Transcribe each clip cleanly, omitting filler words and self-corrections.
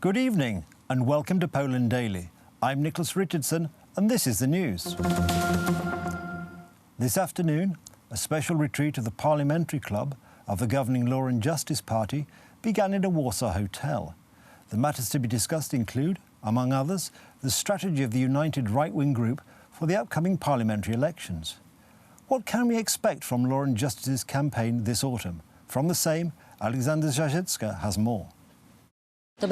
Good evening and welcome to Poland Daily. I'm Nicholas Richardson and this is the news. This afternoon, a special retreat of the Parliamentary Club of the governing Law and Justice Party began in a Warsaw hotel. The matters to be discussed include, among others, the strategy of the United Right-Wing Group for the upcoming parliamentary elections. What can we expect from Law and Justice's campaign this autumn? From the same, Alexander Zajecka has more. This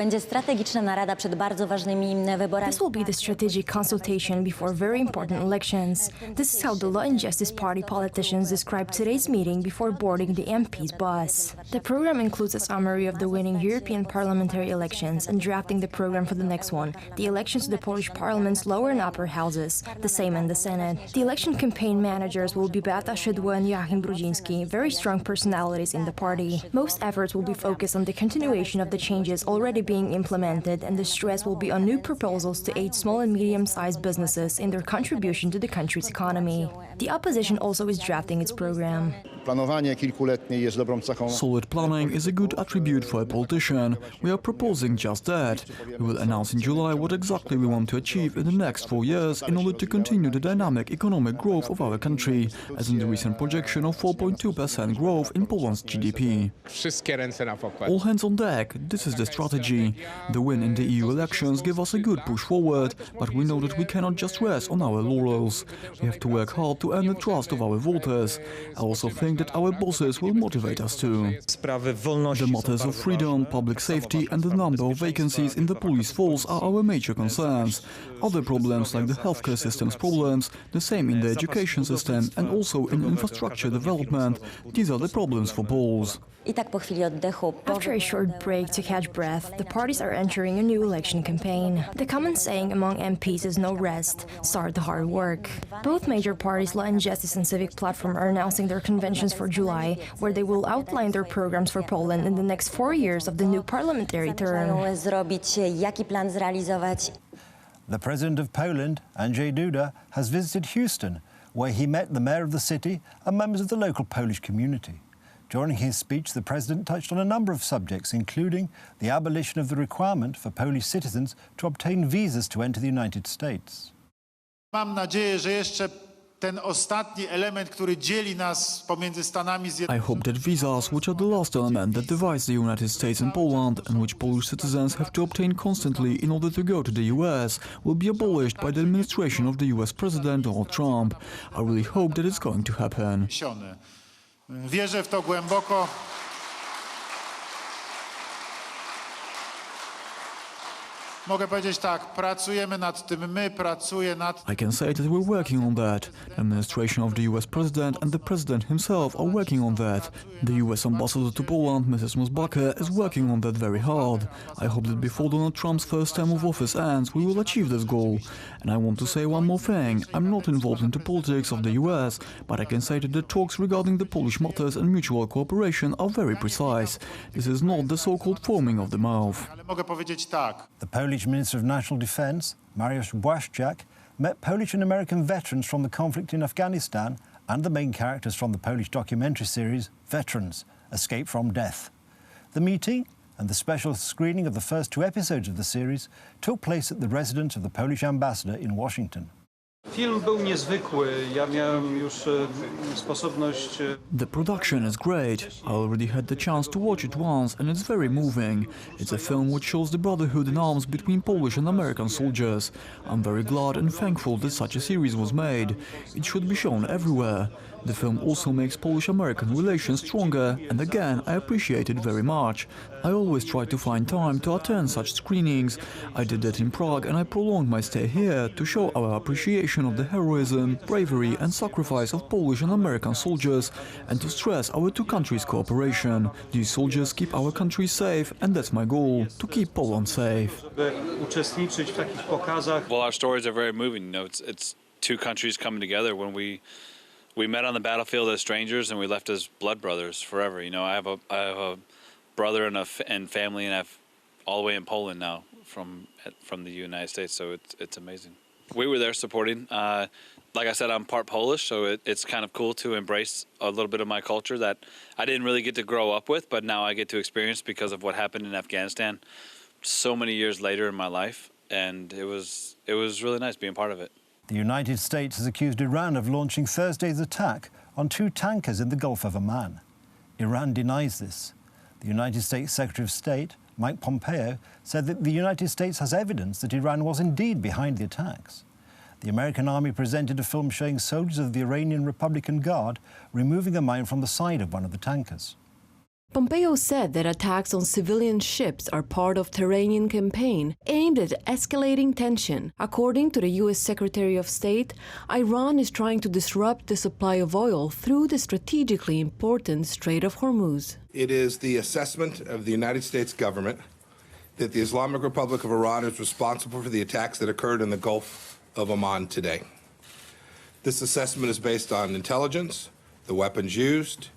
will be the strategic consultation before very important elections. This is how the Law and Justice Party politicians describe today's meeting before boarding the MP's bus. The program includes a summary of the winning European parliamentary elections and drafting the program for the next one, the elections to the Polish Parliament's lower and upper houses, the Sejm and the Senate. The election campaign managers will be Beata Szydło and Joachim Brudziński, very strong personalities in the party. Most efforts will be focused on the continuation of the changes already being implemented, and the stress will be on new proposals to aid small and medium-sized businesses in their contribution to the country's economy. The opposition also is drafting its program. Solid planning is a good attribute for a politician. We are proposing just that. We will announce in July what exactly we want to achieve in the next 4 years in order to continue the dynamic economic growth of our country, as in the recent projection of 4.2% growth in Poland's GDP. All hands on deck, this is the strategy. The win in the EU elections gave us a good push forward, but we know that we cannot just rest on our laurels. We have to work hard to earn the trust of our voters. I also think that our bosses will motivate us too. The matters of freedom, public safety and the number of vacancies in the police force are our major concerns. Other problems like the healthcare system's problems, the same in the education system and also in infrastructure development, these are the problems for Poles. After a short break to catch breath, the parties are entering a new election campaign. The common saying among MPs is no rest, start the hard work. Both major parties, Law and Justice and Civic Platform, are announcing their conventions for July, where they will outline their programs for Poland in the next 4 years of the new parliamentary term. The President of Poland, Andrzej Duda, has visited Houston, where he met the mayor of the city and members of the local Polish community. During his speech, the President touched on a number of subjects, including the abolition of the requirement for Polish citizens to obtain visas to enter the United States. Mam nadzieję, że jeszcze ten ostatni element, który dzieli nas pomiędzy Stanami I hope that visas, which are the last element that divides the United States and Poland, and which Polish citizens have to obtain constantly in order to go to the US, will be abolished by the administration of the US President Donald Trump. I really hope that it's going to happen. Wierzę w to głęboko. Mogę powiedzieć tak, pracujemy nad tym, pracuje nad... I can say that we're working on that. The administration of the US President and the President himself are working on that. The US Ambassador to Poland, Mrs. Mosbacher, is working on that very hard. I hope that before Donald Trump's first term of office ends, we will achieve this goal. And I want to say one more thing. I'm not involved in the politics of the US, but I can say that the talks regarding the Polish matters and mutual cooperation are very precise. This is not the so-called foaming of the mouth. Ale mogę powiedzieć tak. The Polish Minister of National Defence, Mariusz Błaszczak, met Polish and American veterans from the conflict in Afghanistan and the main characters from the Polish documentary series Veterans: Escape from Death. The meeting and the special screening of the first 2 episodes of the series took place at the residence of the Polish ambassador in Washington. Film był niezwykły. Ja miałem już sposobność... The production is great. I already had the chance to watch it once and it's very moving. It's a film which shows the brotherhood in arms between Polish and American soldiers. I'm very glad and thankful that such a series was made. It should be shown everywhere. The film also makes Polish-American relations stronger, and again, I appreciate it very much. I always try to find time to attend such screenings. I did that in Prague, and I prolonged my stay here to show our appreciation of the heroism, bravery and sacrifice of Polish and American soldiers, and to stress our 2 countries' cooperation. These soldiers keep our country safe, and that's my goal, to keep Poland safe. Well, our stories are very moving. You know, it's 2 countries coming together when we met on the battlefield as strangers and we left as blood brothers forever. You know, I have a brother and family, and I've all the way in Poland now from the United States. So it's amazing. We were there supporting. Like I said, I'm part Polish, so it's kind of cool to embrace a little bit of my culture that I didn't really get to grow up with, but now I get to experience because of what happened in Afghanistan so many years later in my life, and it was really nice being part of it. The United States has accused Iran of launching Thursday's attack on 2 tankers in the Gulf of Oman. Iran denies this. The United States Secretary of State, Mike Pompeo, said that the United States has evidence that Iran was indeed behind the attacks. The American army presented a film showing soldiers of the Iranian Republican Guard removing a mine from the side of one of the tankers. Pompeo said that attacks on civilian ships are part of the Iranian campaign aimed at escalating tension. According to the U.S. Secretary of State, Iran is trying to disrupt the supply of oil through the strategically important Strait of Hormuz. It is the assessment of the United States government that the Islamic Republic of Iran is responsible for the attacks that occurred in the Gulf of Oman today. This assessment is based on intelligence, the weapons used,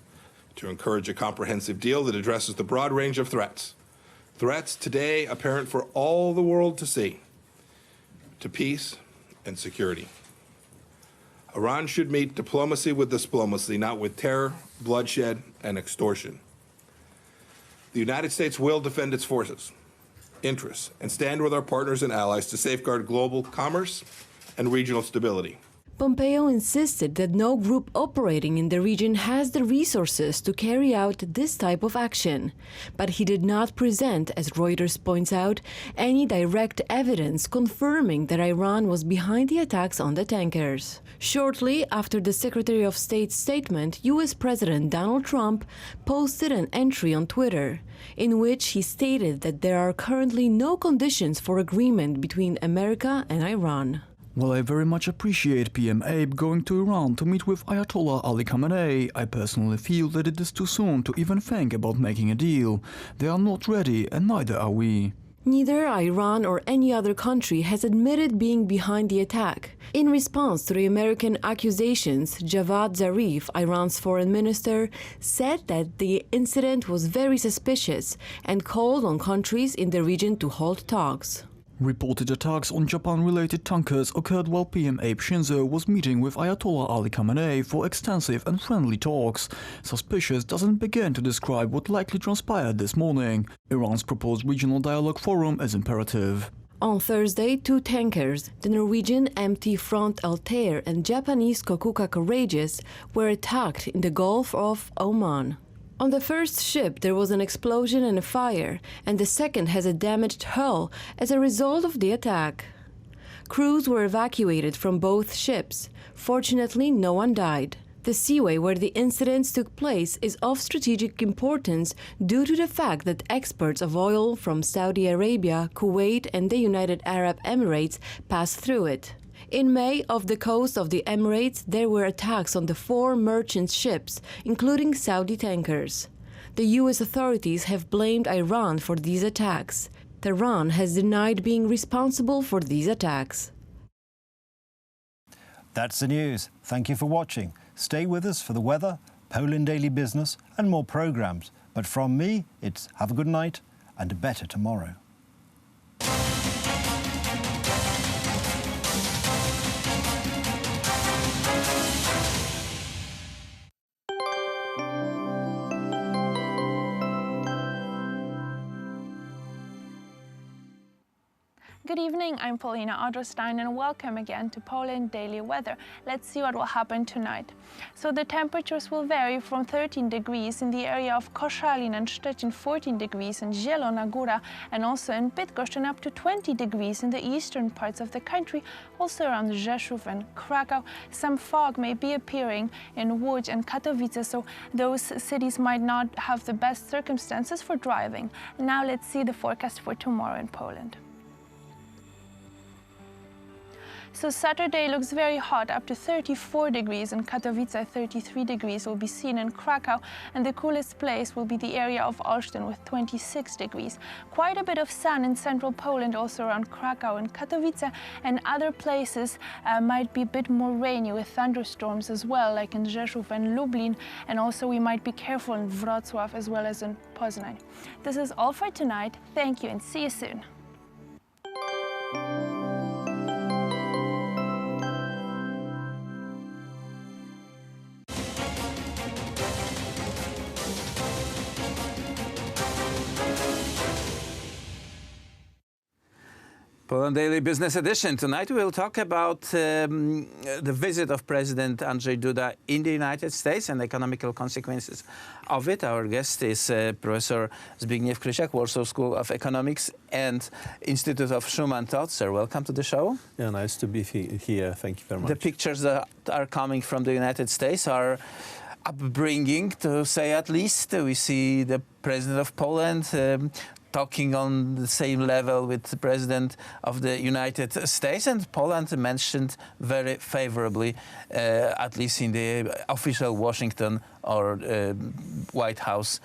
to encourage a comprehensive deal that addresses the broad range of threats. Threats today apparent for all the world to see, to peace and security. Iran should meet diplomacy with diplomacy, not with terror, bloodshed, and extortion. The United States will defend its forces, interests, and stand with our partners and allies to safeguard global commerce and regional stability. Pompeo insisted that no group operating in the region has the resources to carry out this type of action, but he did not present, as Reuters points out, any direct evidence confirming that Iran was behind the attacks on the tankers. Shortly after the Secretary of State's statement, U.S. President Donald Trump posted an entry on Twitter in which he stated that there are currently no conditions for agreement between America and Iran. Well, I very much appreciate PM Abe going to Iran to meet with Ayatollah Ali Khamenei. I personally feel that it is too soon to even think about making a deal. They are not ready, and neither are we. Neither Iran or any other country has admitted being behind the attack. In response to the American accusations, Javad Zarif, Iran's foreign minister, said that the incident was very suspicious and called on countries in the region to halt talks. Reported attacks on Japan-related tankers occurred while PM Abe Shinzo was meeting with Ayatollah Ali Khamenei for extensive and friendly talks. Suspicious doesn't begin to describe what likely transpired this morning. Iran's proposed regional dialogue forum is imperative. On Thursday, 2 tankers, the Norwegian MT Front Altair and Japanese Kokuka Courageous, were attacked in the Gulf of Oman. On the first ship, there was an explosion and a fire, and the second has a damaged hull as a result of the attack. Crews were evacuated from both ships. Fortunately, no one died. The seaway where the incidents took place is of strategic importance due to the fact that exports of oil from Saudi Arabia, Kuwait, and the United Arab Emirates pass through it. In May, off the coast of the Emirates, there were attacks on the 4 merchant ships, including Saudi tankers. The U.S. authorities have blamed Iran for these attacks. Tehran has denied being responsible for these attacks. That's the news. Thank you for watching. Stay with us for the weather, Poland Daily Business, and more programs. But from me, it's have a good night and a better tomorrow. Good evening, I'm Paulina Adlerstein and welcome again to Poland Daily Weather. Let's see what will happen tonight. So the temperatures will vary from 13 degrees in the area of Koszalin and Szczecin, 14 degrees in Zielona Góra, and also in Bydgoszcz, and up to 20 degrees in the eastern parts of the country, also around Rzeszów and Krakow. Some fog may be appearing in Łódź and Katowice, so those cities might not have the best circumstances for driving. Now let's see the forecast for tomorrow in Poland. So Saturday looks very hot, up to 34 degrees in Katowice, 33 degrees will be seen in Krakow, and the coolest place will be the area of Olsztyn with 26 degrees. Quite a bit of sun in central Poland, also around Krakow and Katowice, and other places might be a bit more rainy with thunderstorms as well, like in Rzeszów and Lublin, and also we might be careful in Wrocław as well as in Poznań. This is all for tonight. Thank you and see you soon. Poland Daily Business Edition. Tonight we will talk about the visit of President Andrzej Duda in the United States and economical consequences of it. Our guest is Professor Zbigniew Krysiak, Warsaw School of Economics and Institute of Schumann Thought. Sir, welcome to the show. Yeah, nice to be here. Thank you very much. The pictures that are coming from the United States are upbringing, to say at least. We see the President of Poland talking on the same level with the President of the United States, and Poland mentioned very favorably, at least in the official Washington or White House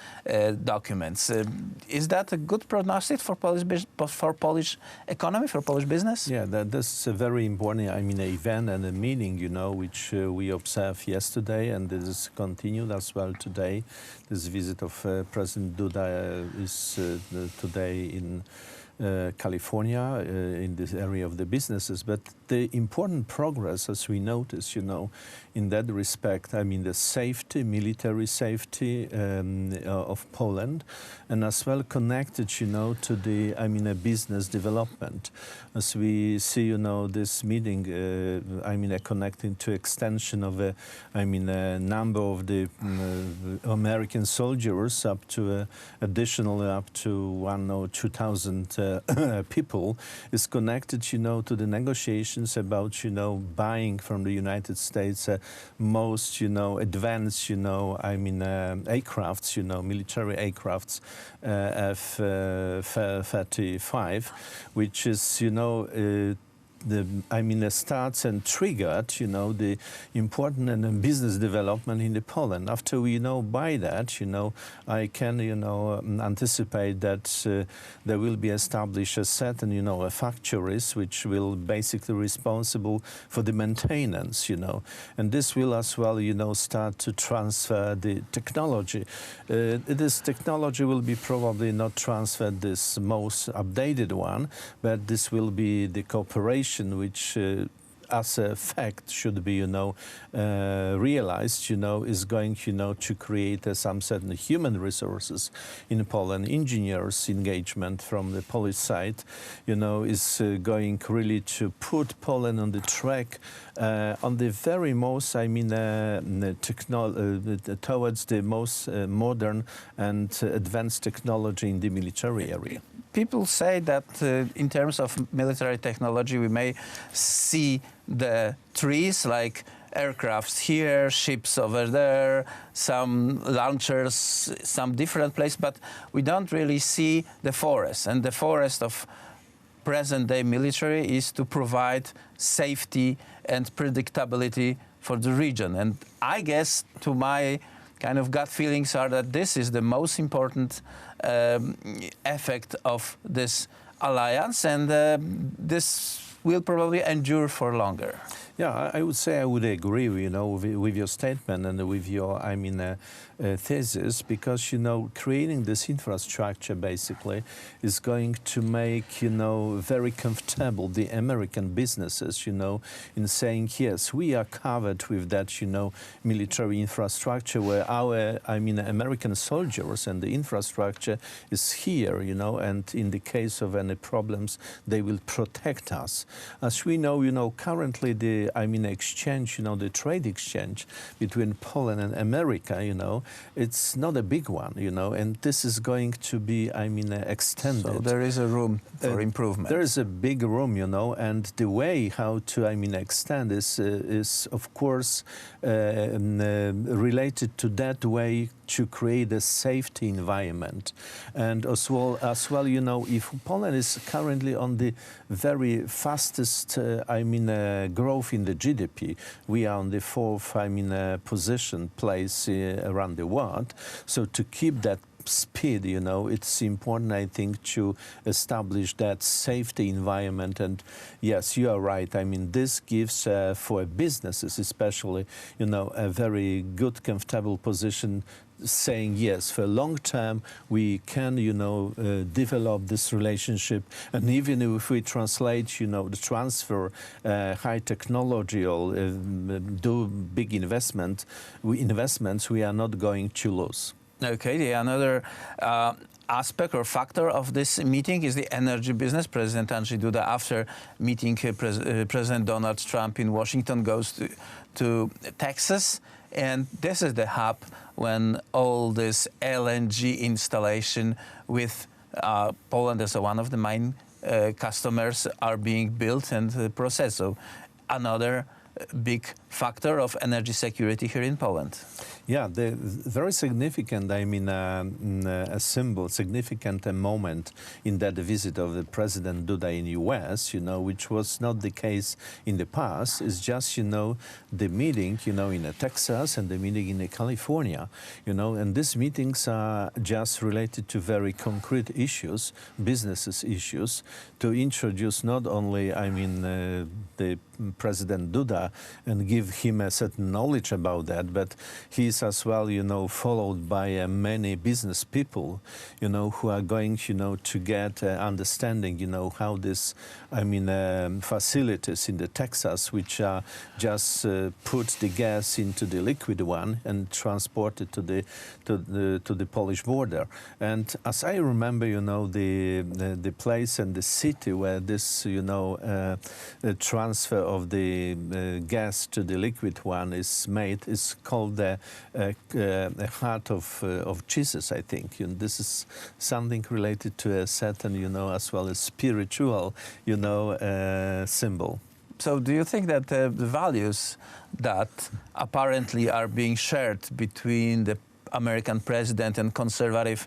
documents. Is that a good prognosis for Polish economy, for Polish business? Yeah, that's a very important, event and a meeting, which we observed yesterday, and this is continued as well today. This visit of President Duda is today in California, in this area of the businesses. But the important progress, as we notice, in that respect, the safety, military safety of Poland, and as well connected, to the, business development. As we see, this meeting, connecting to extension of a number of the American soldiers up to additionally up to 1,000 or 2,000 people is connected, to the negotiations about, buying from the United States most, advanced, aircrafts, military aircrafts, F-35, which is, starts and triggered, the important and business development in Poland. After we buy that, I can, anticipate that there will be established a certain, factories which will basically responsible for the maintenance, and this will as well, start to transfer the technology. This technology will be probably not transferred this most updated one, but this will be the cooperation which as a fact should be, realized, is going, to create some certain human resources in Poland. Engineers engagement from the Polish side, is going really to put Poland on the track on the very most, towards the most modern and advanced technology in the military area. People say that in terms of military technology, we may see the trees like aircrafts here, ships over there, some launchers, some different place, but we don't really see the forest. And the forest of present-day military is to provide safety and predictability for the region. And I guess, to my kind of gut feelings, are that this is the most important effect of this alliance, and this will probably endure for longer. Yeah, I would say I would agree, with your statement and with your, thesis, because, creating this infrastructure basically is going to make, very comfortable the American businesses, in saying, yes, we are covered with that, military infrastructure where our, American soldiers and the infrastructure is here, and in the case of any problems, they will protect us. As we know, currently the exchange, the trade exchange between Poland and America, it's not a big one, and this is going to be, extended. So there is a room for improvement. There is a big room, and the way how to, extend this is of course, related to that way to create a safety environment. And as well, if Poland is currently on the very fastest, growth in the GDP, we are on the fourth, position place around the world. So to keep that speed, it's important, I think, to establish that safety environment. And yes, you are right. This gives for businesses, especially, a very good, comfortable position, saying yes, for long term we can, develop this relationship, and even if we translate, the transfer high technology or do big investments, we are not going to lose. Okay, another aspect or factor of this meeting is the energy business. President Andrzej Duda, after meeting President Donald Trump in Washington, goes to Texas. And this is the hub when all this LNG installation with Poland as one of the main customers are being built and processed. So another big factor of energy security here in Poland. Yeah, very significant, I mean, a symbol, significant moment in that visit of the President Duda in U.S., you know, which was not the case in the past. It's just, you know, the meeting, you know, in Texas and the meeting in California, you know, and these meetings are just related to very concrete issues, businesses issues, to introduce not only, I mean, the President Duda and give him a certain knowledge about that, but he's as well, you know, followed by many business people, you know, who are going, you know, to get understanding, you know, how this, I mean, facilities in the Texas, which are just put the gas into the liquid one and transport it to the Polish border. And as I remember, you know, the place and the city where this, you know, transfer of the gas to the liquid one is made is called the Heart of Jesus, I think. You know, this is something related to a certain, you know, as well as spiritual, you know, symbol. So do you think that the values that apparently are being shared between the American president and conservative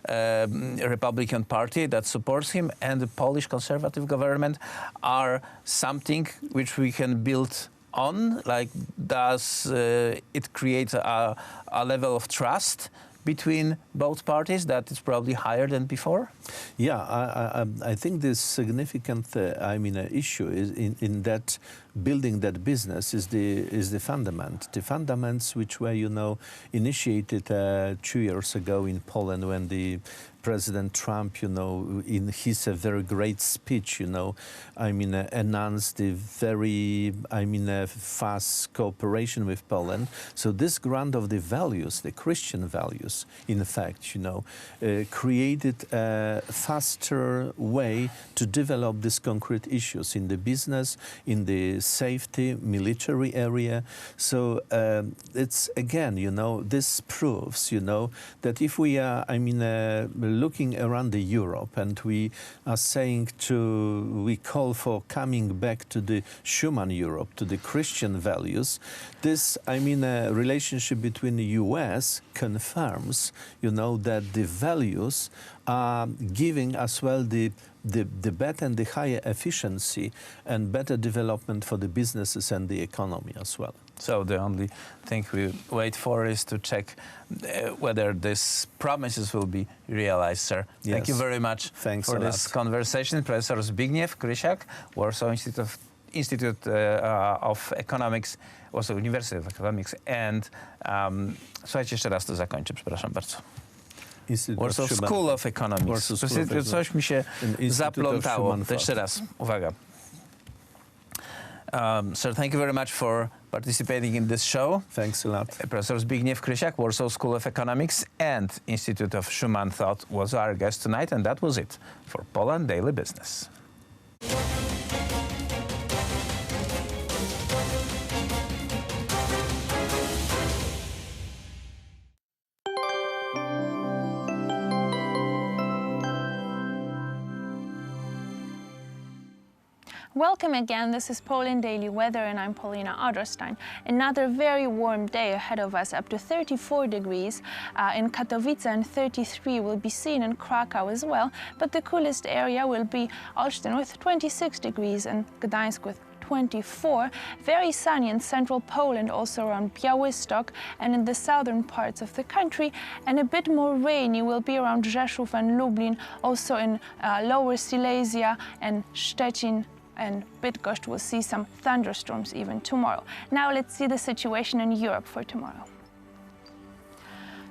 Republican Party that supports him and the Polish conservative government are something which we can build on? Like, does it create a level of trust between both parties that is probably higher than before? Yeah, I think this significant, I mean, issue is in that building that business is the fundament. The fundaments which were, you know, initiated 2 years ago in Poland when the President Trump, you know, in his very great speech, you know, I mean, announced the very, I mean, fast cooperation with Poland. So this grant of the values, the Christian values, in fact, you know, created a faster way to develop these concrete issues in the business, in the safety, military area. So it's, again, you know, this proves, you know, that if we are, I mean, looking around the Europe and we are saying we call for coming back to the Schuman Europe, to the Christian values, this, I mean, relationship between the U.S. confirms, you know, that the values are giving as well the better and the higher efficiency and better development for the businesses and the economy as well. So the only thing we wait for is to check whether these promises will be realized, sir. Yes. Thank you very much for this conversation. Professor Zbigniew Krysiak, Warsaw Institute of Economics, Warsaw University of Economics. And słuchajcie, jeszcze raz to zakończę, przepraszam bardzo. Warsaw School of Economics. Coś mi się zaplątało. To jeszcze raz, uwaga. Sir, thank you very much for participating in this show. Thanks a lot. Professor Zbigniew Krysiak, Warsaw School of Economics and Institute of Schuman Thought was our guest tonight, and that was it for Poland Daily Business. Welcome again, this is Poland Daily Weather and I'm Paulina Adlerstein. Another very warm day ahead of us, up to 34 degrees in Katowice and 33 will be seen in Krakow as well, but the coolest area will be Olsztyn with 26 degrees and Gdańsk with 24. Very sunny in central Poland, also around Białystok and in the southern parts of the country, and a bit more rainy will be around Rzeszów and Lublin, also in Lower Silesia and Szczecin and Bydgoszcz will see some thunderstorms even tomorrow. Now let's see the situation in Europe for tomorrow.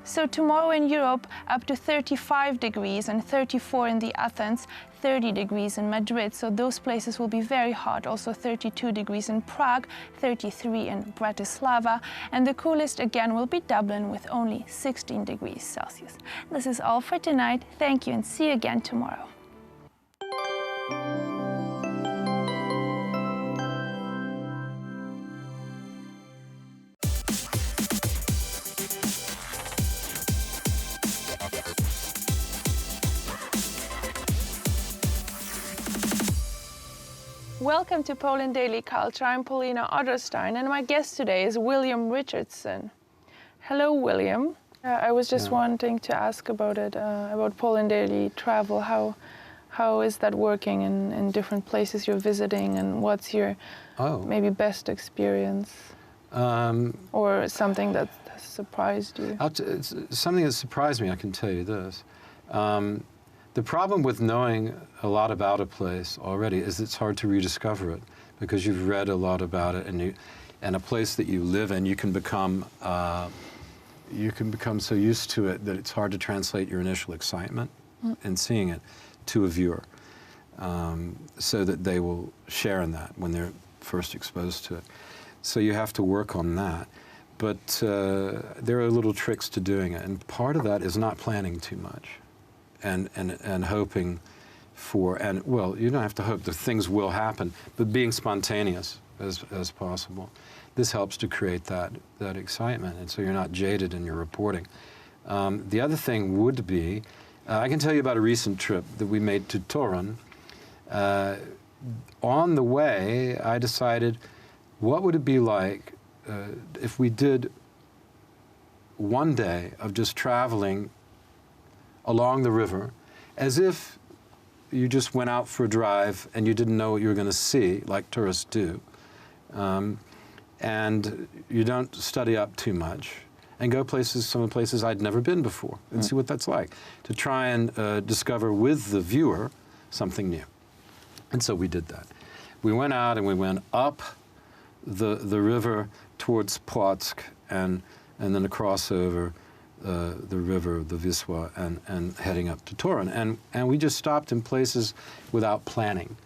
So tomorrow in Europe, up to 35 degrees and 34 in the Athens, 30 degrees in Madrid, so those places will be very hot. Also 32 degrees in Prague, 33 in Bratislava, and the coolest again will be Dublin with only 16 degrees Celsius. This is all for tonight. Thank you and see you again tomorrow. Welcome to Poland Daily Culture. I'm Paulina Otterstein, and my guest today is William Richardson. Hello, William. I was just wanting to ask about it, about Poland Daily Travel. How is that working in different places you're visiting, and what's your maybe best experience? Or something that has surprised you? Something that surprised me, I can tell you this. The problem with knowing a lot about a place already is it's hard to rediscover it, because you've read a lot about it, and a place that you live in, you can become so used to it that it's hard to translate your initial excitement in seeing it to a viewer, so that they will share in that when they're first exposed to it. So you have to work on that. But there are little tricks to doing it, and part of that is not planning too much. And hoping for, and well, you don't have to hope that things will happen, but being spontaneous as possible. This helps to create that excitement, and so you're not jaded in your reporting. The other thing would be, I can tell you about a recent trip that we made to Torun. On the way, I decided, what would it be like if we did one day of just traveling along the river, as if you just went out for a drive and you didn't know what you were going to see, like tourists do, and you don't study up too much, and go places, some of the places I'd never been before, and see what that's like, to try and discover with the viewer something new. And so we did that. We went out and we went up the river towards Płock, and then across over the river, the Wisła, and heading up to Torun. And we just stopped in places without planning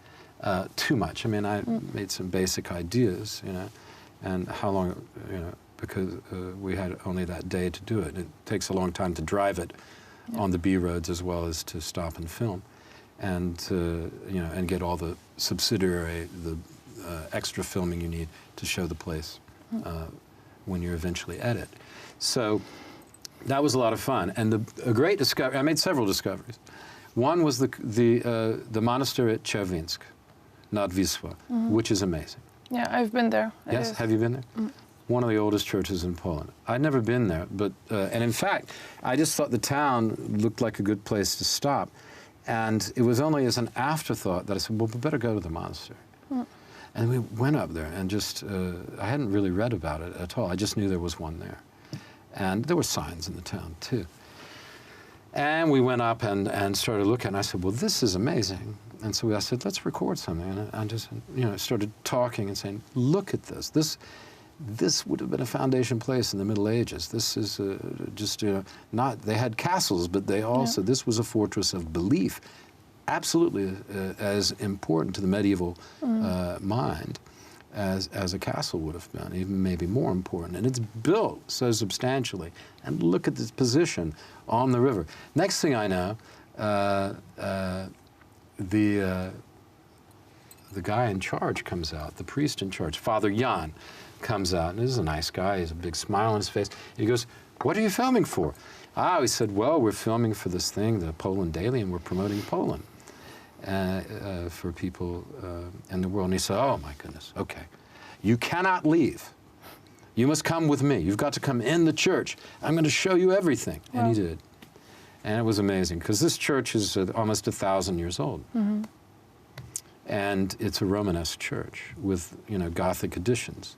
too much. I mean, I made some basic ideas, you know, and how long, you know, because we had only that day to do it. It takes a long time to drive it on the B roads as well as to stop and film, and you know, and get all the subsidiary, the extra filming you need to show the place when you're eventually at it. So that was a lot of fun, and a great discovery. I made several discoveries. One was the monastery at Czerwińsk, nad Wisła, which is amazing. Yeah, I've been there. Yes, have you been there? One of the oldest churches in Poland. I'd never been there, but and in fact, I just thought the town looked like a good place to stop, and it was only as an afterthought that I said, well, we better go to the monastery. And we went up there, and just I hadn't really read about it at all. I just knew there was one there. And there were signs in the town, too. And we went up and started looking, and I said, well, this is amazing. And so I said, let's record something. And I just, you know, started talking and saying, look at this. This would have been a foundation place in the Middle Ages. This is just, you know, not, they had castles, but they also, this was a fortress of belief, absolutely as important to the medieval mind as a castle would have been, even maybe more important. And it's built so substantially. And look at this position on the river. Next thing I know, the guy in charge comes out, the priest in charge, Father Jan, comes out, and this is a nice guy. He has a big smile on his face. He goes, what are you filming for? He said, well, we're filming for this thing, the Poland Daily, and we're promoting Poland for people in the world. And he said, oh, my goodness, okay. You cannot leave. You must come with me. You've got to come in the church. I'm going to show you everything. Wow. And he did. And it was amazing, because this church is almost 1,000 years old. And it's a Romanesque church with, you know, Gothic additions.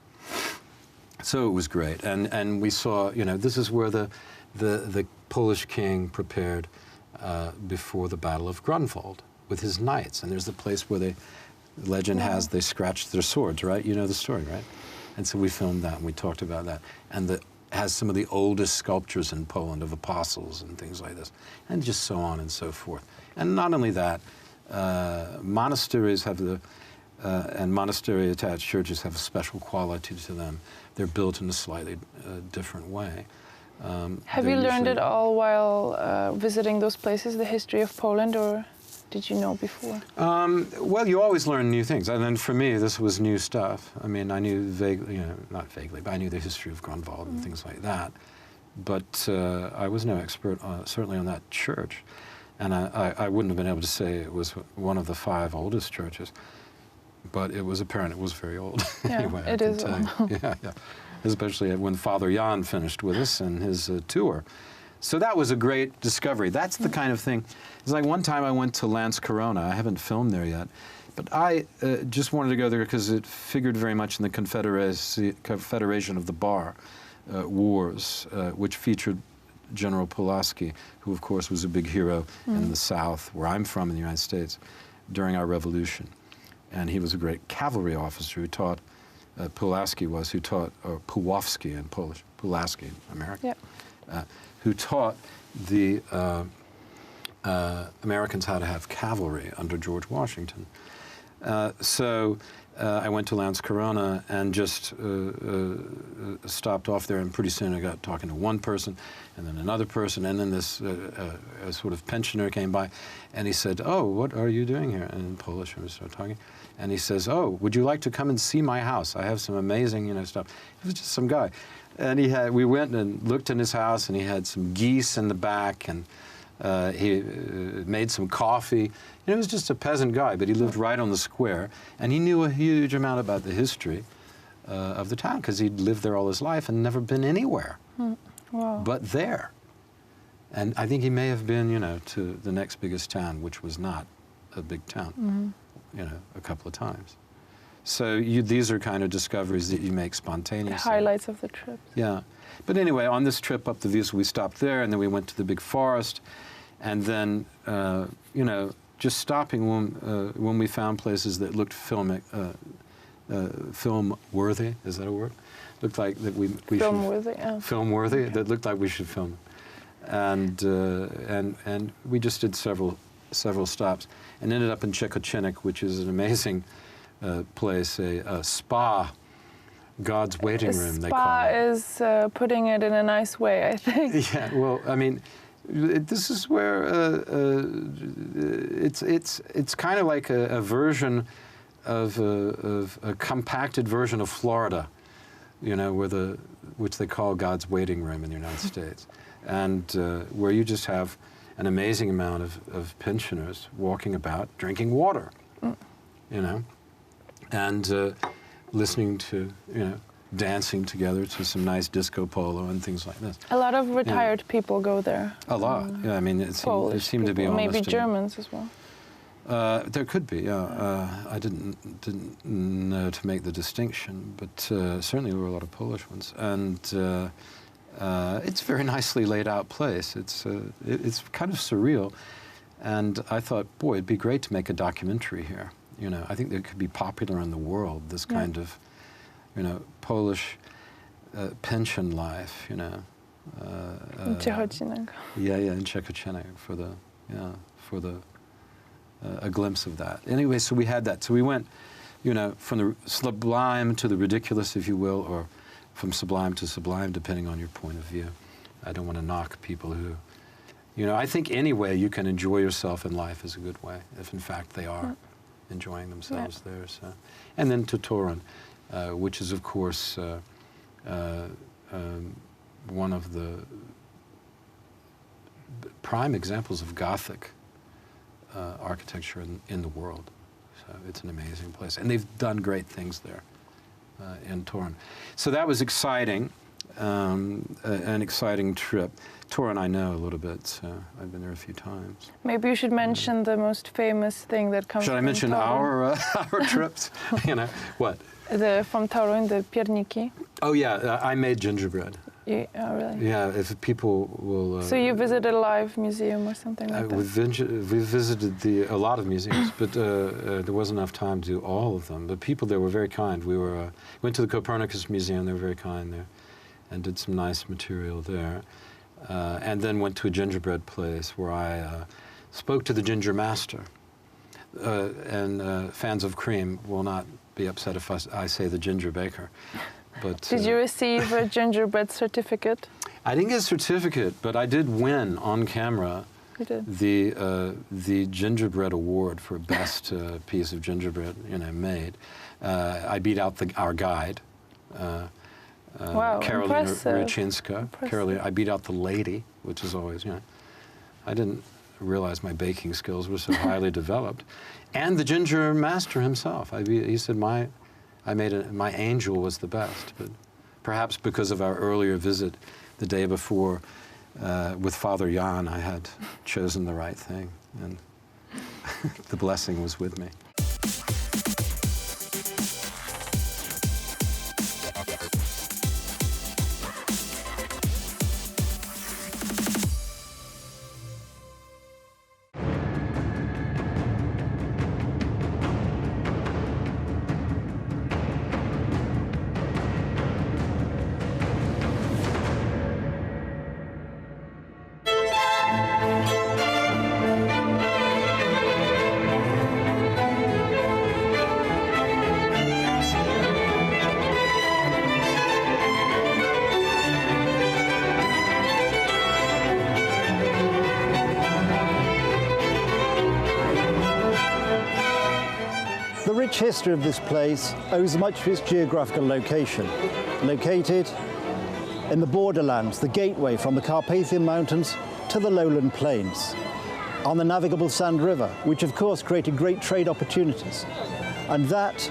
So it was great. And we saw, you know, this is where the Polish king prepared before the Battle of Grunwald with his knights. And there's the place where the legend has they scratched their swords, right? You know the story, right? And so we filmed that, and we talked about that. And has some of the oldest sculptures in Poland of apostles and things like this, and just so on and so forth. And not only that, Monasteries have and monastery-attached churches have a special quality to them. They're built in a slightly different way. Have you learned it all while visiting those places, the history of Poland, or did you know before? Well, you always learn new things. And then for me, this was new stuff. I mean, I knew vaguely, not vaguely, but I knew the history of Grunwald and things like that. But I was no expert, certainly on that church. And I wouldn't have been able to say it was one of the 5 oldest churches. But it was apparent it was very old. Yeah, anyway, it is old. Yeah. Especially when Father Jan finished with us and his tour. So that was a great discovery. That's the kind of thing. It's like one time I went to Landskrona. I haven't filmed there yet. But I just wanted to go there because it figured very much in the Confederation of the Bar Wars, which featured General Pulaski, who of course was a big hero in the South, where I'm from in the United States, during our revolution. And he was a great cavalry officer who taught, Pulaski was, who taught, or Puławski in Polish, Pulaski in American, who taught the Americans how to have cavalry under George Washington. So I went to Landskrona and just stopped off there, and pretty soon I got talking to one person, and then another person, and then this sort of pensioner came by, and he said, "Oh, what are you doing here?" And in Polish, and we started talking. And he says, "Oh, would you like to come and see my house? I have some amazing, stuff." It was just some guy. And we went and looked in his house, and he had some geese in the back, and he made some coffee. And it was just a peasant guy, but he lived right on the square, and he knew a huge amount about the history of the town, because he'd lived there all his life and never been anywhere but there. And I think he may have been, to the next biggest town, which was not a big town, a couple of times. So these are kind of discoveries that you make spontaneously. The highlights of the trip. Yeah. But anyway, on this trip up the Wiesel, we stopped there, and then we went to the big forest, and then, just stopping when we found places that looked film-worthy. Is that a word? Looked like that we film-worthy, yeah. Film-worthy, okay. That looked like we should film. And we just did several stops, and ended up in Czechocinek, which is an amazing place, a spa, God's waiting room, they call it. Spa is putting it in a nice way, I think. Yeah, well, I mean, this is where it's kind of like a version of a compacted version of Florida, which they call God's waiting room in the United States, and where you just have an amazing amount of pensioners walking about drinking water, and listening to, dancing together to some nice disco polo and things like this. A lot of retired people go there. A lot, yeah. I mean, it seemed to be almost... Maybe Germans as well. There could be, yeah. I didn't know to make the distinction, but certainly there were a lot of Polish ones. And it's a very nicely laid out place. It's kind of surreal. And I thought, boy, it'd be great to make a documentary here. I think it could be popular in the world, this kind of, Polish pension life, in Czechocinek. Yeah, in Czechocinek for the a glimpse of that. Anyway, so we had that. So we went, from the sublime to the ridiculous, if you will, or from sublime to sublime, depending on your point of view. I don't want to knock people who, I think any way you can enjoy yourself in life is a good way, if in fact they are enjoying themselves there. So, and then to Torun, which is of course one of the prime examples of Gothic architecture in the world. So it's an amazing place, and they've done great things there in Torun. So that was exciting, an exciting trip. Torun I know a little bit, so I've been there a few times. Maybe you should mention the most famous thing that comes from Should I mention Torun? our trips? What? From Torun, the pierniki. Oh yeah, I made gingerbread. Oh, really? Yeah, if people will... so you visited a live museum or something like that? We visited a lot of museums, but there wasn't enough time to do all of them. But people there were very kind. We went to the Copernicus Museum, they were very kind there, and did some nice material there. And then went to a gingerbread place where I spoke to the ginger master. fans of cream will not be upset if I say the ginger baker. But did you receive a gingerbread certificate? I didn't get a certificate, but I did win on camera the gingerbread award for best piece of gingerbread made. I beat out our guide, wow, Karolina Ryczynska. I beat out the lady, which is always, I didn't realize my baking skills were so highly developed, and the ginger master himself. He said my angel was the best, but perhaps because of our earlier visit the day before with Father Jan, I had chosen the right thing, and the blessing was with me. The rich history of this place owes much to its geographical location. Located in the borderlands, the gateway from the Carpathian Mountains to the lowland plains, on the navigable Sand River, which of course created great trade opportunities. And that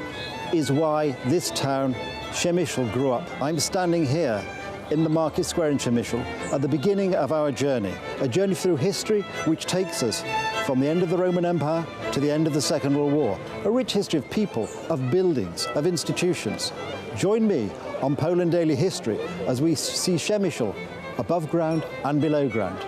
is why this town, Przemyśl, grew up. I'm standing here in the market square in Przemyśl at the beginning of our journey, a journey through history which takes us from the end of the Roman Empire to the end of the Second World War, a rich history of people, of buildings, of institutions. Join me on Poland Daily History as we see Przemyśl above ground and below ground.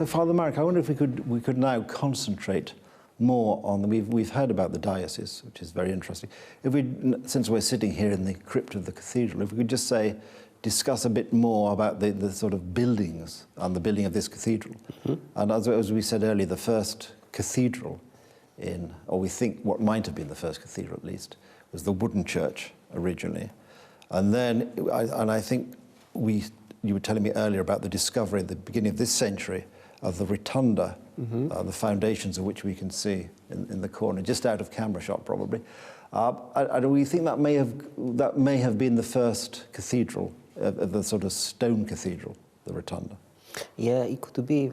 So, Father Marek, I wonder if we could now concentrate more on we've heard about the diocese, which is very interesting. Since we're sitting here in the crypt of the cathedral, if we could just discuss a bit more about the sort of buildings and the building of this cathedral. Mm-hmm. And as we said earlier, the first cathedral or we think what might have been the first cathedral at least, was the wooden church originally. And then, I think you were telling me earlier about the discovery at the beginning of this century of the rotunda, mm-hmm. The foundations of which we can see in the corner, just out of camera shot probably. And we think that may have been the first cathedral, the sort of stone cathedral, the rotunda. Yeah, it could be.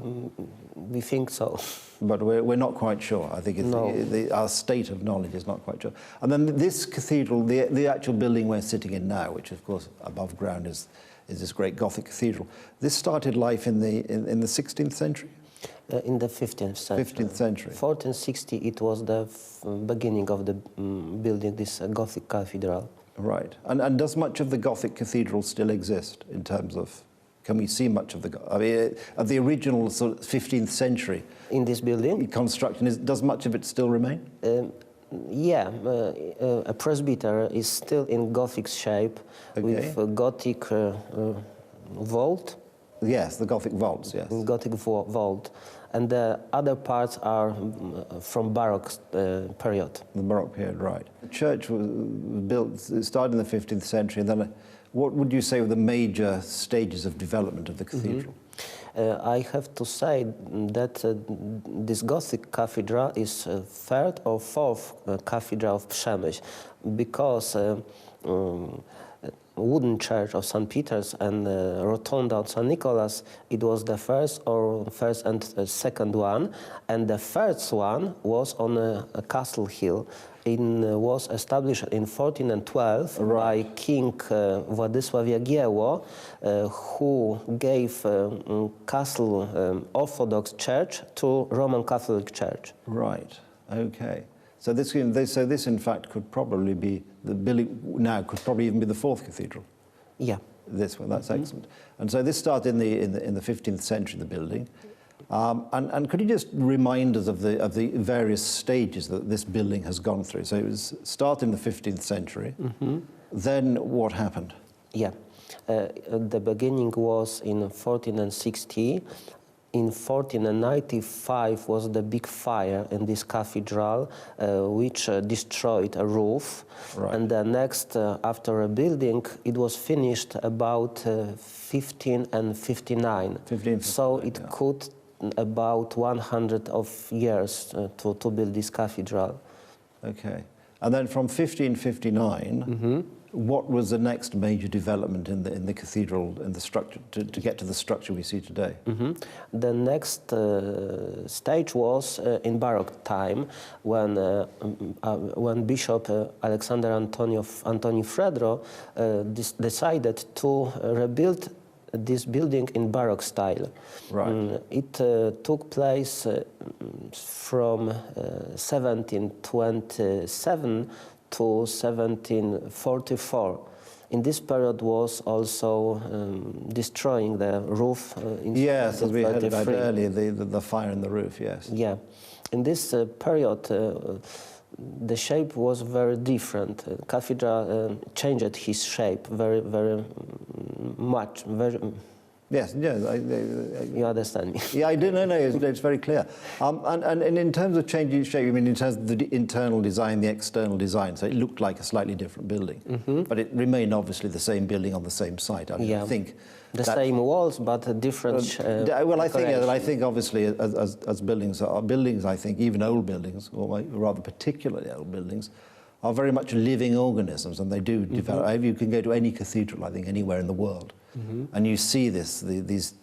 We think so. But we're not quite sure. I think our state of knowledge is not quite sure. And then this cathedral, the actual building we're sitting in now, which of course above ground is this great Gothic cathedral. This started life in the 16th century? In the 15th century. 15th century. 1460, it was the beginning of the building this Gothic cathedral. Right. And does much of the Gothic cathedral still exist in terms of, can we see much of of the original sort of 15th century? In this building? Construction, does much of it still remain? Yeah, a presbytery is still in Gothic shape, okay, with a Gothic vault. Yes, the Gothic vaults, yes. Gothic vault. And the other parts are from Baroque period. The Baroque period, right. The church was built, it started in the 15th century, and then what would you say were the major stages of development of the cathedral? Mm-hmm. I have to say that this Gothic cathedral is third or fourth cathedral of Przemyśl, because wooden church of St. Peter's and rotunda of St. Nicholas, it was the first and second one, and the first one was on a castle hill. It was established in 1412 by King Władysław Jagiełło, who gave castle Orthodox Church to Roman Catholic Church. Right. Okay. So this in fact could probably be the building now could probably even be the fourth cathedral. Yeah. This one. That's excellent. And so this started in the 15th century. The building. And could you just remind us of the various stages that this building has gone through? So it was started in the 15th century. Then what happened? Yeah, the beginning was in 1460. In 1495 was the big fire in this cathedral, which destroyed a roof. Right. And the next, after rebuilding, it was finished about 1559. So it could about 100 of years to build this cathedral. Okay. And then from 1559, what was the next major development in the cathedral, in the structure, to get to the structure we see today? The next stage was in Baroque time, when Bishop Alexander Antoni Fredro decided to rebuild this building in Baroque style. Right. It took place from 1727 to 1744. In this period was also destroying the roof. Yes, as we heard about earlier, the fire in the roof, yes. Yeah. In this period, the shape was very different. Cathedral changed his shape very, very much. Yes, yes. You understand me? Yeah, I do. No, it's very clear. And in terms of changing shape, you mean in terms of the internal design, the external design, so it looked like a slightly different building. But it remained obviously the same building on the same site. I mean, yeah. I think the same walls, but different. Well, I think obviously as buildings are buildings, I think even old buildings, or rather particularly old buildings, are very much living organisms, and they do develop. You can go to any cathedral, I think, anywhere in the world, and you see these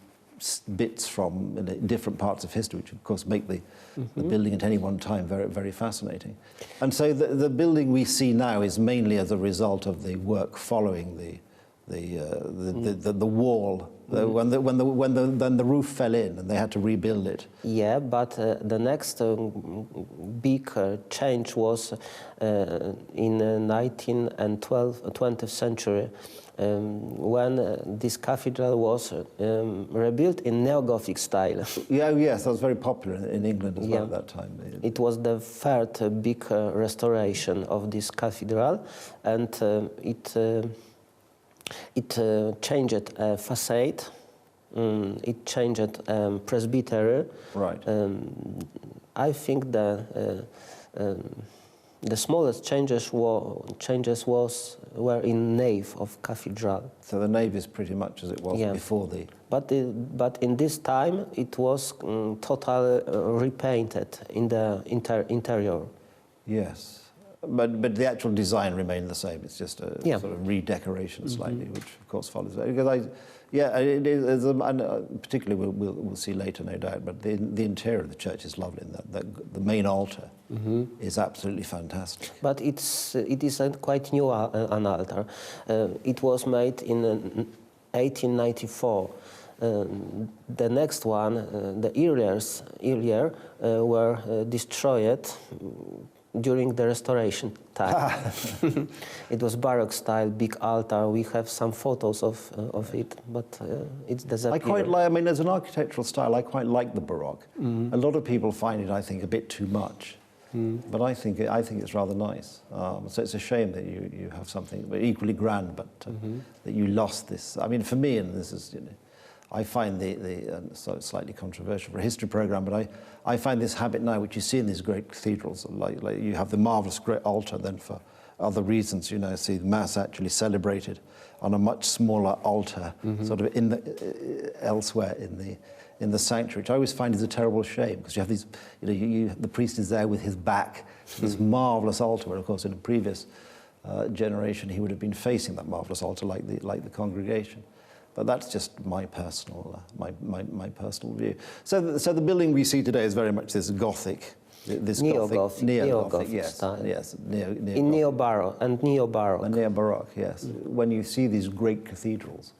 bits from different parts of history, which of course make the building at any one time very, very fascinating. And so the building we see now is mainly as a result of the work following the wall. When the roof fell in and they had to rebuild it. Yeah, but the next big change was in 19th and 20th century when this cathedral was rebuilt in neo-Gothic style. Yeah, yes, that was very popular in England as well at that time. It was the third big restoration of this cathedral, and it changed facade, it changed presbytery. Right. I think the smallest changes were in nave of cathedral. So the nave is pretty much as it was before the. But in this time it was totally repainted in the interior. Yes. But the actual design remained the same. It's just a sort of redecoration slightly, which of course follows. Because it is, and particularly we'll see later, no doubt. But the interior of the church is lovely. The main altar is absolutely fantastic. But it is a quite new an altar. It was made in 1894. The next one, the earlier were destroyed during the restoration time. It was Baroque style, big altar. We have some photos of it, but it's disappeared. I quite like. I mean, as an architectural style, I quite like the Baroque. A lot of people find it, I think, a bit too much. But I think it's rather nice. So it's a shame that you have something equally grand, but that you lost this. I mean, for me, and this is, I find so it's slightly controversial for a history program, but I find this habit now, which you see in these great cathedrals, like you have the marvelous great altar, then for other reasons, see the Mass actually celebrated on a much smaller altar, sort of elsewhere in the sanctuary, which I always find is a terrible shame, because you have these, the priest is there with his back to this marvelous altar, where of course in a previous generation, he would have been facing that marvelous altar like the congregation. But that's just my personal my personal view. So the building we see today is very much this Gothic, this neo-Gothic yes, style. yes, In neo-Baroque and neo-Baroque. And neo-Baroque, yes. When you see these great cathedrals,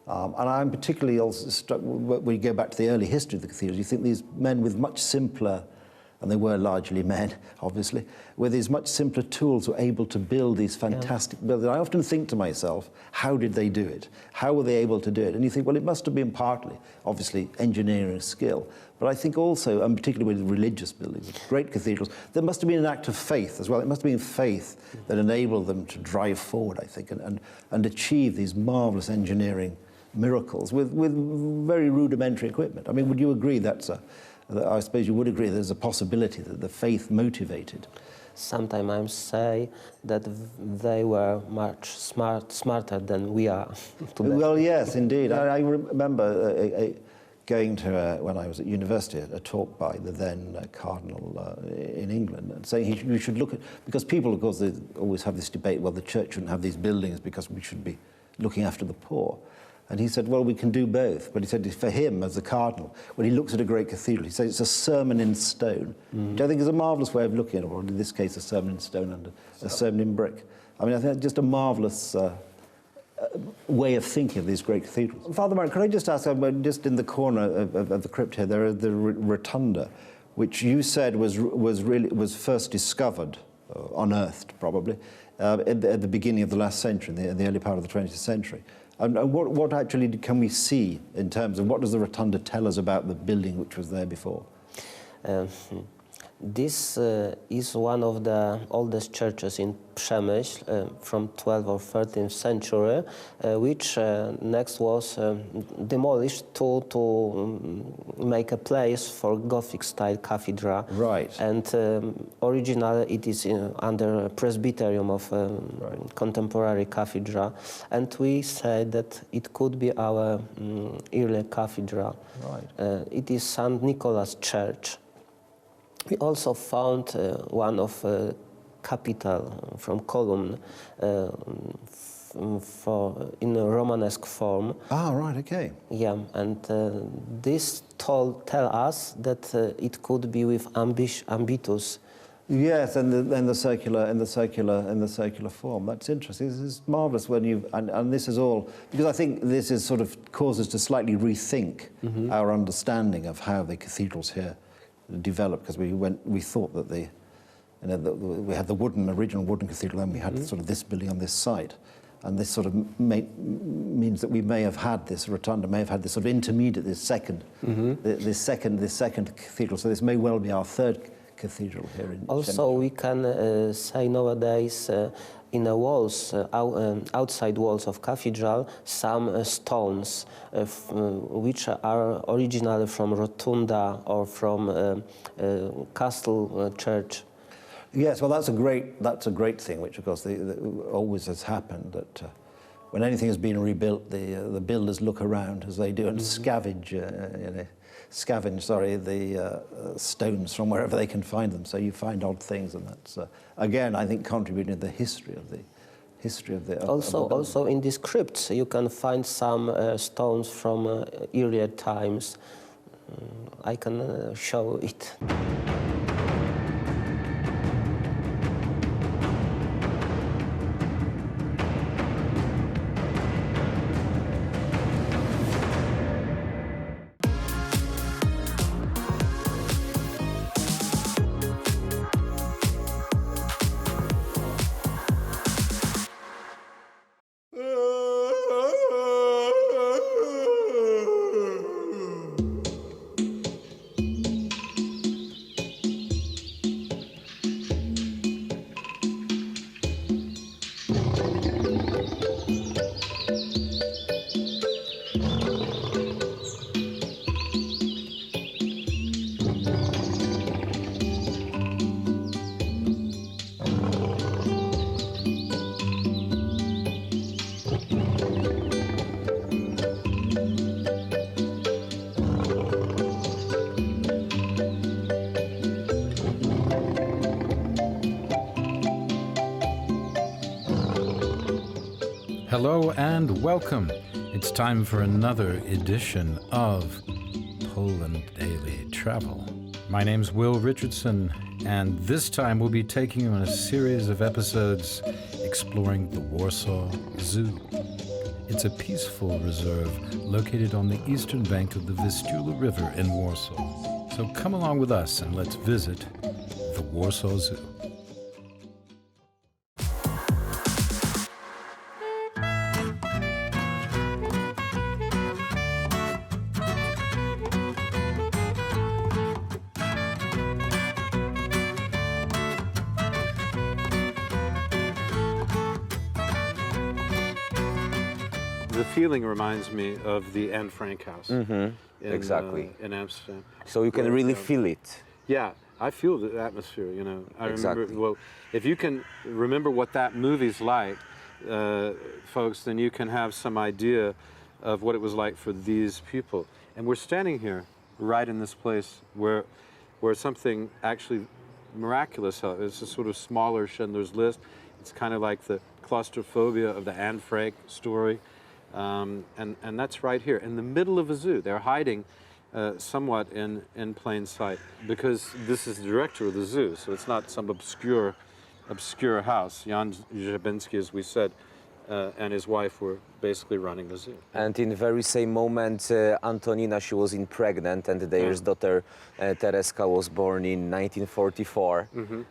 and I'm particularly also struck when you go back to the early history of the cathedrals. You think these men with much simpler, and they were largely men, obviously, with these much simpler tools were able to build these fantastic buildings. I often think to myself, how did they do it? How were they able to do it? And you think, well, it must have been partly, obviously, engineering skill. But I think also, and particularly with religious buildings, with great cathedrals, there must have been an act of faith as well. It must have been faith that enabled them to drive forward, I think, and achieve these marvelous engineering miracles with very rudimentary equipment. I mean, would you agree that I suppose you would agree there's a possibility that the faith motivated? Sometimes I say that they were much smarter than we are today. Well, yes, indeed. I remember going to, when I was at university, a talk by the then Cardinal in England, and saying you should look at, because people, of course, they always have this debate, well, the church shouldn't have these buildings because we should be looking after the poor. And he said, well, we can do both. But he said, for him, as a cardinal, when he looks at a great cathedral, he says it's a sermon in stone, which I think is a marvellous way of looking at it, or in this case, a sermon in stone and a sermon in brick. I mean, I think just a marvellous way of thinking of these great cathedrals. Father Mark, could I just ask, just in the corner of the crypt here, there is the rotunda, which you said was first discovered, unearthed probably, at the beginning of the last century, in the early part of the 20th century. And what actually can we see in terms of what does the rotunda tell us about the building which was there before? This is one of the oldest churches in Przemyśl from 12th or 13th century, which next was demolished to make a place for Gothic-style cathedral. Right. And originally it is under presbyterium of contemporary cathedral. And we say that it could be our early cathedral. Right. It is St. Nicholas Church. We also found one of capital from column in a Romanesque form. Ah, right, okay. Yeah, and this tell us that it could be with ambitus. Yes, and the circular form. That's interesting. This is marvellous when you and this is all because I think this is sort of causes to slightly rethink our understanding of how the cathedrals here developed, because we thought that we had the original wooden cathedral, and we had sort of this building on this site, and this sort of means that we may have had this rotunda, may have had this sort of intermediate, this second cathedral. So this may well be our third cathedral here in. Also, we can say nowadays in the walls, outside walls of cathedral, some stones which are originally from rotunda or from castle church. Yes, well, that's a great thing, which of course always has happened. That when anything has been rebuilt, the builders look around as they do and scavenge the stones from wherever they can find them. So you find odd things, and that's again, I think, contributing to the history of the. Also, in these crypts, you can find some stones from earlier times. I can show it. Hello and welcome. It's time for another edition of Poland Daily Travel. My name's Will Richardson, and this time we'll be taking you on a series of episodes exploring the Warsaw Zoo. It's a peaceful reserve located on the eastern bank of the Vistula River in Warsaw. So come along with us and let's visit the Warsaw Zoo. The feeling reminds me of the Anne Frank house. Exactly. In Amsterdam. So you can really feel it. Yeah, I feel the atmosphere, you know. I Exactly. remember, well, if you can remember what that movie's like, folks, then you can have some idea of what it was like for these people. And we're standing here, right in this place, where something actually miraculous. It's a sort of smaller Schindler's List. It's kind of like the claustrophobia of the Anne Frank story. And that's right here, in the middle of a zoo. They're hiding somewhat in plain sight, because this is the director of the zoo, so it's not some obscure house. Jan Żabinski, as we said, and his wife were basically running the zoo. And in the very same moment, Antonina, she was pregnant, and their daughter Tereska was born in 1944.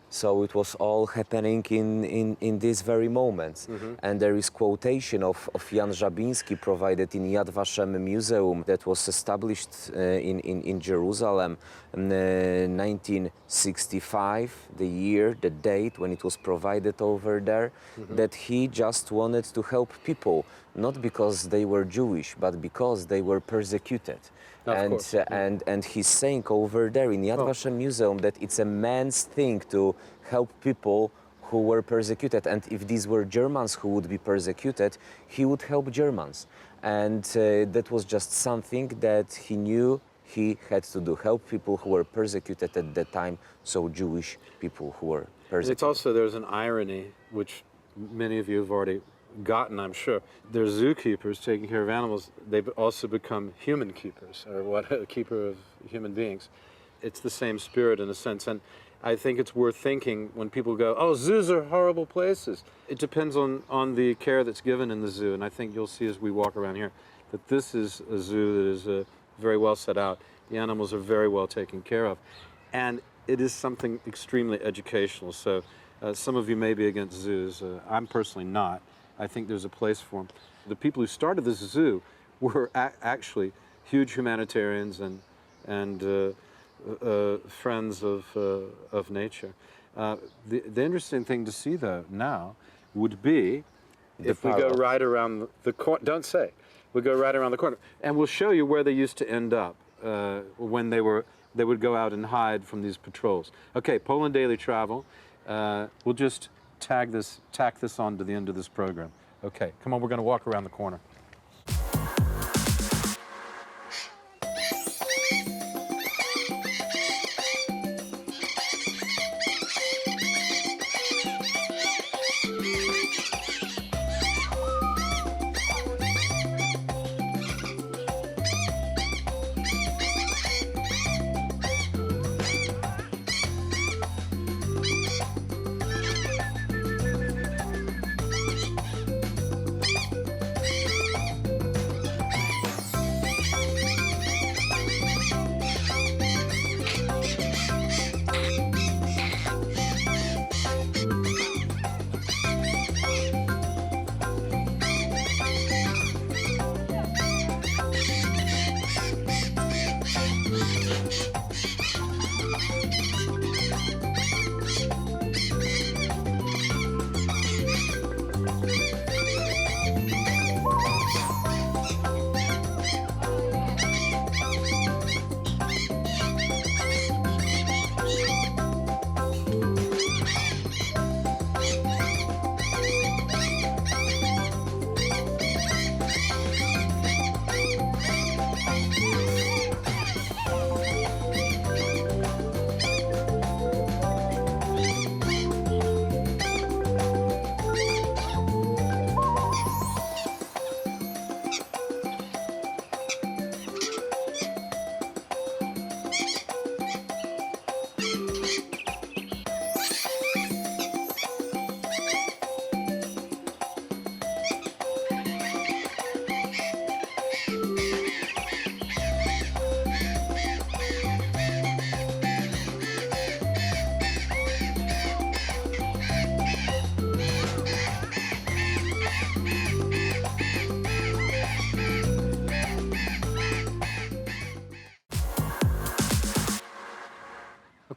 So it was all happening in this very moment. And there is quotation of Jan Żabinski provided in Yad Vashem Museum that was established in Jerusalem in 1965, the year, the date when it was provided over there, that he just wanted to help people, not because they were Jewish, but because they were persecuted. And he's saying over there in Yad Vashem Museum that it's a man's thing to help people who were persecuted. And if these were Germans who would be persecuted, he would help Germans. And that was just something that he knew he had to do, help people who were persecuted at that time, so Jewish people who were persecuted. It's also, there's an irony, which many of you have already gotten, I'm sure. They're zookeepers taking care of animals. They've also become human keepers, or what, a keeper of human beings. It's the same spirit in a sense, and I think it's worth thinking when people go, oh, zoos are horrible places. It depends on the care that's given in the zoo, and I think you'll see as we walk around here that this is a zoo that is very well set out. The animals are very well taken care of, and it is something extremely educational. So some of you may be against zoos. I'm personally not. I think there's a place for them. The people who started this zoo were actually huge humanitarians and friends of nature. The interesting thing to see, though, now would be if we go right around the corner. Don't say. We'll go right around the corner, and we'll show you where they used to end up when they would go out and hide from these patrols. Okay, Poland Daily Travel. We'll just tack this on to the end of this program. Okay, come on, we're going to walk around the corner.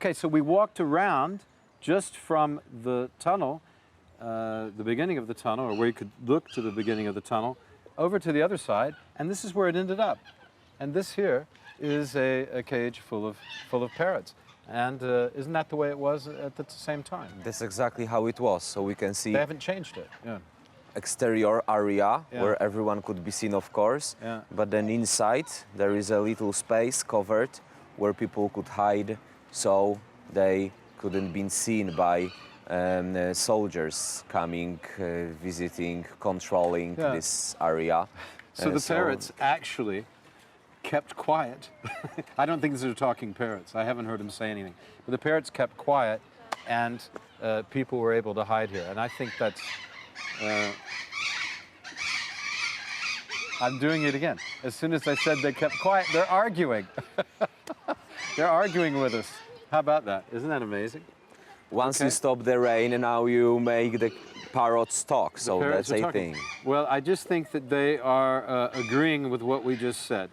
Okay, so we walked around just from the tunnel, the beginning of the tunnel, or where you could look to the beginning of the tunnel, over to the other side, and this is where it ended up. And this here is a cage full of parrots. And isn't that the way it was at the same time? That's exactly how it was. So we can see They haven't changed it. Yeah. exterior area Yeah. where everyone could be seen, of course. Yeah. But then inside there is a little space covered where people could hide, so they couldn't be seen by soldiers coming, visiting, controlling Yeah. this area. So the parrots actually kept quiet. I don't think these are talking parrots. I haven't heard them say anything. But the parrots kept quiet, and people were able to hide here. And I think that's... I'm doing it again. As soon as I said they kept quiet, they're arguing. They're arguing with us. How about that? Isn't that amazing? Once Okay. you stop the rain, now you make the parrots talk, The so parrots that's are a talking. thing. Well, I just think that they are agreeing with what we just said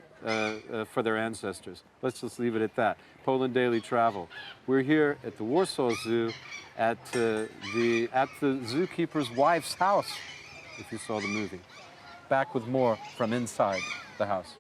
for their ancestors. Let's just leave it at that. Poland Daily Travel. We're here at the Warsaw Zoo at the zookeeper's wife's house, if you saw the movie. Back with more from inside the house.